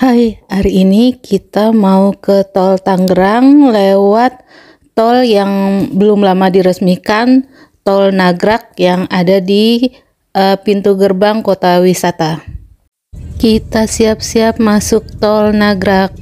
Hai, hari ini kita mau ke Tol Tangerang lewat tol yang belum lama diresmikan, Tol Nagrak yang ada di pintu gerbang kota wisata. Kita siap-siap masuk Tol Nagrak.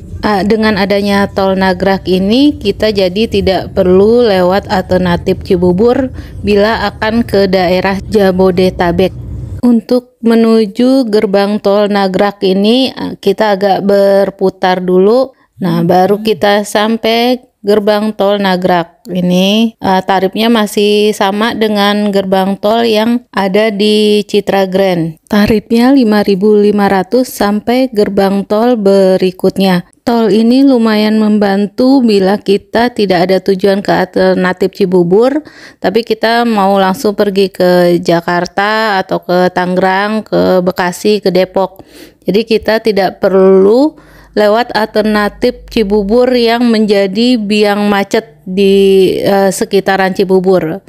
Dengan adanya Tol Nagrak ini, kita jadi tidak perlu lewat alternatif Cibubur bila akan ke daerah Jabodetabek. Untuk menuju gerbang tol Nagrak ini kita agak berputar dulu. Nah, baru kita sampai gerbang tol Nagrak. Ini tarifnya masih sama dengan gerbang tol yang ada di Citra Grand. Tarifnya 5.500 sampai gerbang tol berikutnya. Tol ini lumayan membantu bila kita tidak ada tujuan ke alternatif Cibubur, tapi kita mau langsung pergi ke Jakarta atau ke Tangerang, ke Bekasi, ke Depok. Jadi kita tidak perlu lewat alternatif Cibubur yang menjadi biang macet di sekitaran Cibubur.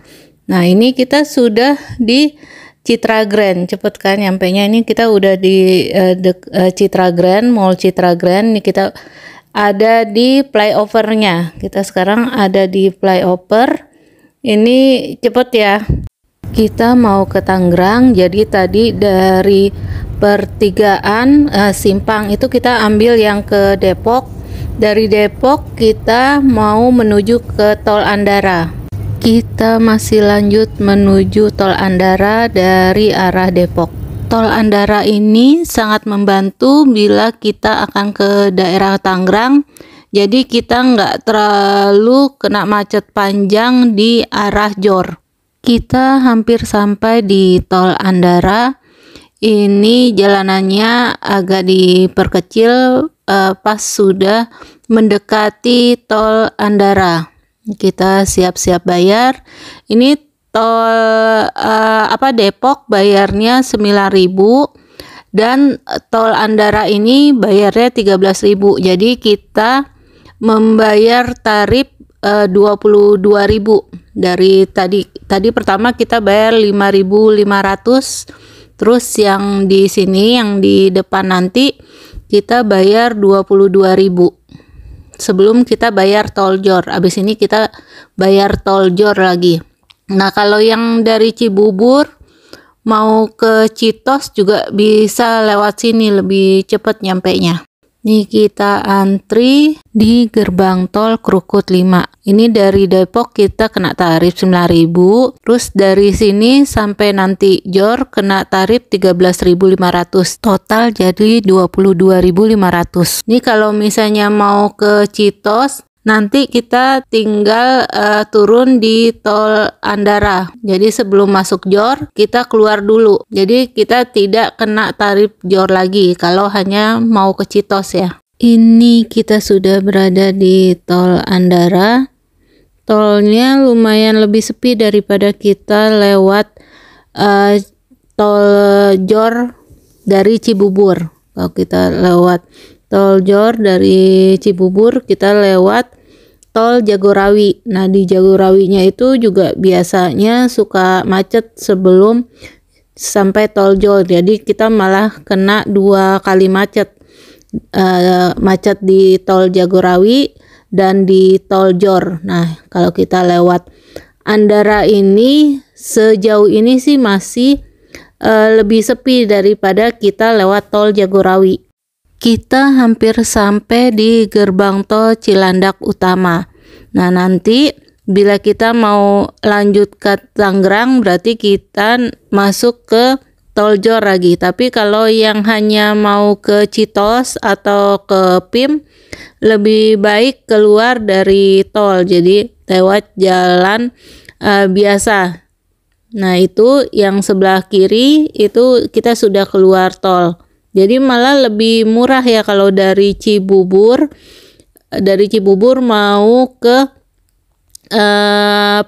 Nah, ini kita sudah di Citra Grand, cepet kan nyampenya. Ini kita udah di Citra Grand, Mall Citra Grand. Ini kita ada di flyovernya. Kita sekarang ada di flyover. Ini cepet ya. Kita mau ke Tangerang, jadi tadi dari pertigaan Simpang itu kita ambil yang ke Depok. Dari Depok kita mau menuju ke Tol Andara. Kita masih lanjut menuju Tol Andara dari arah Depok. Tol Andara ini sangat membantu bila kita akan ke daerah Tangerang. Jadi kita nggak terlalu kena macet panjang di arah Jor. Kita hampir sampai di Tol Andara. Ini jalanannya agak diperkecil pas sudah mendekati Tol Andara. Kita siap-siap bayar. Ini tol Depok bayarnya 9.000 dan tol Andara ini bayarnya 13.000. Jadi kita membayar tarif 22.000 dari tadi pertama kita bayar 5.500, terus yang di sini yang di depan nanti kita bayar 22.000 sebelum kita bayar tol Jor. Abis ini kita bayar tol Jor lagi. Nah, kalau yang dari Cibubur mau ke Citos juga bisa lewat sini, lebih cepat nyampenya. Nih kita antri di gerbang tol Krukut 5. Ini dari Depok kita kena tarif 9.000. Terus dari sini sampai nanti Jor kena tarif 13.500. Total jadi 22.500. Ini kalau misalnya mau ke Citos, nanti kita tinggal turun di Tol Andara. Jadi sebelum masuk Jor, kita keluar dulu. Jadi kita tidak kena tarif Jor lagi kalau hanya mau ke Citos ya. Ini kita sudah berada di Tol Andara. Tolnya lumayan lebih sepi daripada kita lewat Tol Jor dari Cibubur. Kalau kita lewat Tol Jor dari Cibubur, kita lewat Tol Jagorawi. Nah, di Jagorawinya itu juga biasanya suka macet sebelum sampai Tol Jor. Jadi kita malah kena 2 kali macet. Macet di Tol Jagorawi dan di Tol Jor. Nah, kalau kita lewat Andara ini sejauh ini sih masih lebih sepi daripada kita lewat Tol Jagorawi. Kita hampir sampai di gerbang tol Cilandak Utama. Nah, nanti bila kita mau lanjut ke Tangerang berarti kita masuk ke Tol Jor lagi. Tapi kalau yang hanya mau ke Citos atau ke PIM, lebih baik keluar dari tol. Jadi lewat jalan biasa. Nah, itu yang sebelah kiri itu kita sudah keluar tol. Jadi malah lebih murah ya kalau dari Cibubur. Dari Cibubur mau ke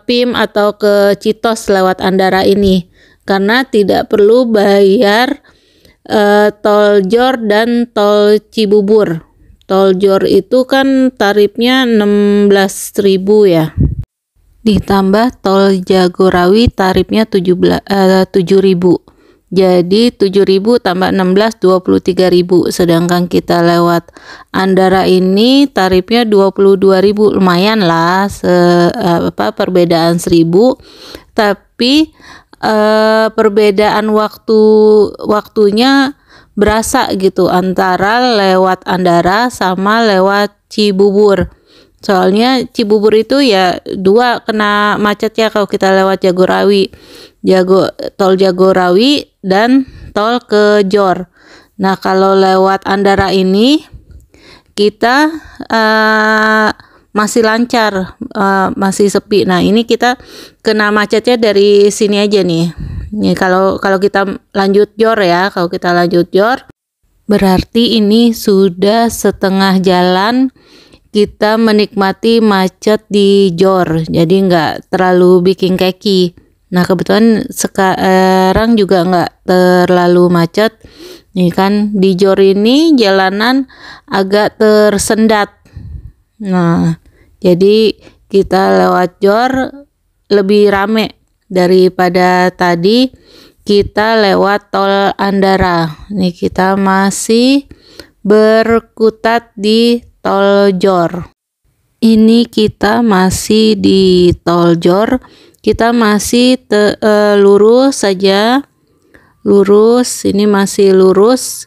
PIM atau ke Citos lewat Andara ini. Karena tidak perlu bayar tol Jor dan tol Cibubur. Tol Jor itu kan tarifnya 16.000 ya. Ditambah tol Jagorawi tarifnya 7.000. Jadi 7.000 tambah 16 23.000. Sedangkan kita lewat Andara ini tarifnya 22.000. Lumayan lah perbedaan 1.000. Tapi perbedaan waktunya berasa gitu antara lewat Andara sama lewat Cibubur. Soalnya Cibubur itu ya dua kena macet ya kalau kita lewat Jagorawi. Tol Jagorawi dan tol ke Jor. Nah, kalau lewat Andara ini kita masih lancar, masih sepi. Nah, ini kita kena macetnya dari sini aja nih. Nih kalau kita lanjut Jor ya, kalau kita lanjut Jor berarti ini sudah setengah jalan kita menikmati macet di Jor. Jadi nggak terlalu bikin keki. Nah, kebetulan sekarang juga nggak terlalu macet. Nih kan di Jor ini jalanan agak tersendat. Nah, jadi kita lewat Jor lebih rame daripada tadi kita lewat tol Andara. Nih kita masih berkutat di tol Jor. Ini kita masih di tol Jor. Kita masih lurus saja. Lurus, ini masih lurus.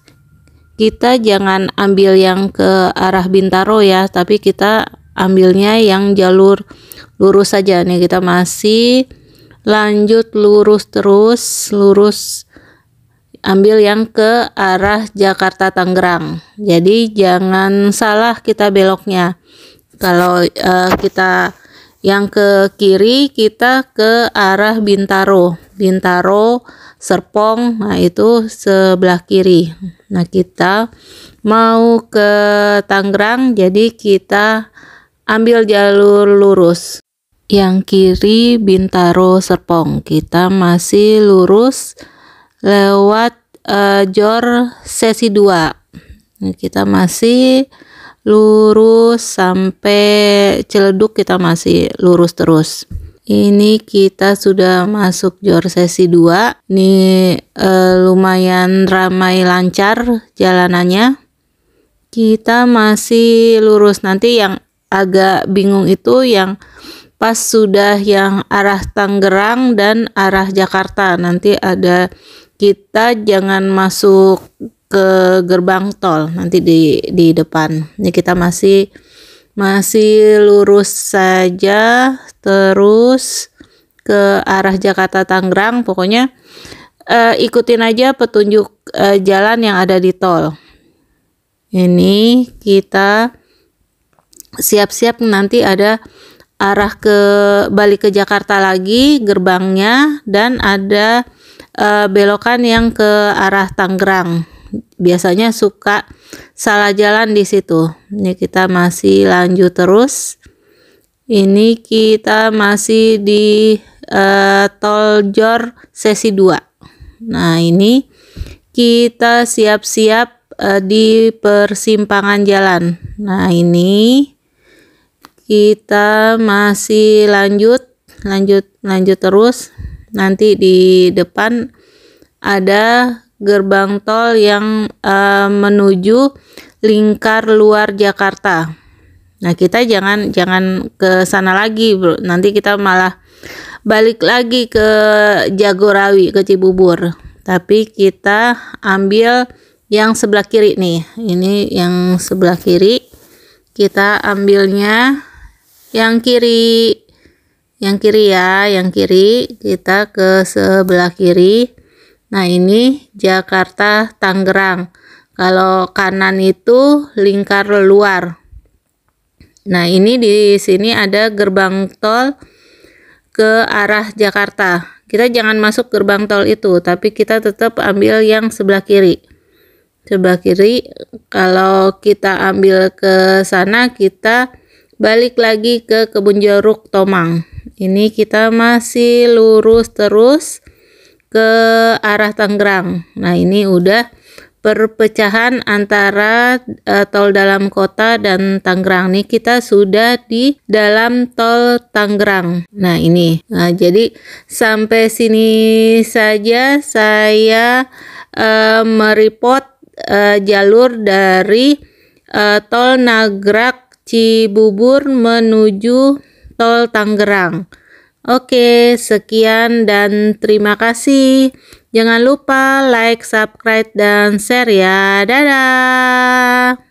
Kita jangan ambil yang ke arah Bintaro ya, tapi kita ambilnya yang jalur lurus saja. Nih kita masih lanjut lurus terus, lurus ambil yang ke arah Jakarta Tangerang. Jadi jangan salah kita beloknya. Kalau kita yang ke kiri, kita ke arah Bintaro, Serpong. Nah, itu sebelah kiri. Nah, kita mau ke Tangerang, jadi kita ambil jalur lurus. Yang kiri Bintaro Serpong. Kita masih lurus lewat Jor sesi 2. Nah, kita masih lurus sampai Ciledug, kita masih lurus terus. Ini kita sudah masuk Jor sesi 2. Ini lumayan ramai lancar jalanannya. Kita masih lurus. Nanti yang agak bingung itu yang pas sudah yang arah Tangerang dan arah Jakarta. Nanti ada, kita jangan masuk ke gerbang tol, nanti di depan. Ini kita masih lurus saja terus ke arah Jakarta Tangerang. Pokoknya ikutin aja petunjuk jalan yang ada di tol. Ini kita siap-siap, nanti ada arah balik ke Jakarta lagi gerbangnya, dan ada belokan yang ke arah Tangerang. Biasanya suka salah jalan di situ. Ini kita masih lanjut terus. Ini kita masih di tol Jor sesi 2. Nah, ini kita siap-siap di persimpangan jalan. Nah, ini kita masih lanjut terus. Nanti di depan ada gerbang tol yang menuju lingkar luar Jakarta. Nah, kita jangan ke sana lagi, bro. Nanti kita malah balik lagi ke Jagorawi, ke Cibubur. Tapi kita ambil yang sebelah kiri nih. Ini yang sebelah kiri. Kita ambilnya yang kiri ya, yang kiri. Kita ke sebelah kiri. Nah, ini Jakarta Tangerang. Kalau kanan itu lingkar luar. Nah, ini di sini ada gerbang tol ke arah Jakarta. Kita jangan masuk gerbang tol itu, tapi kita tetap ambil yang sebelah kiri. Sebelah kiri, kalau kita ambil ke sana, kita balik lagi ke Kebun Jeruk Tomang. Ini kita masih lurus terus ke arah Tangerang. Nah, ini udah perpecahan antara tol dalam kota dan Tangerang. Nih kita sudah di dalam tol Tangerang. Nah ini, jadi sampai sini saja saya mereport jalur dari tol Nagrak Cibubur menuju tol Tangerang. Oke, sekian dan terima kasih. Jangan lupa like, subscribe, dan share ya. Dadah!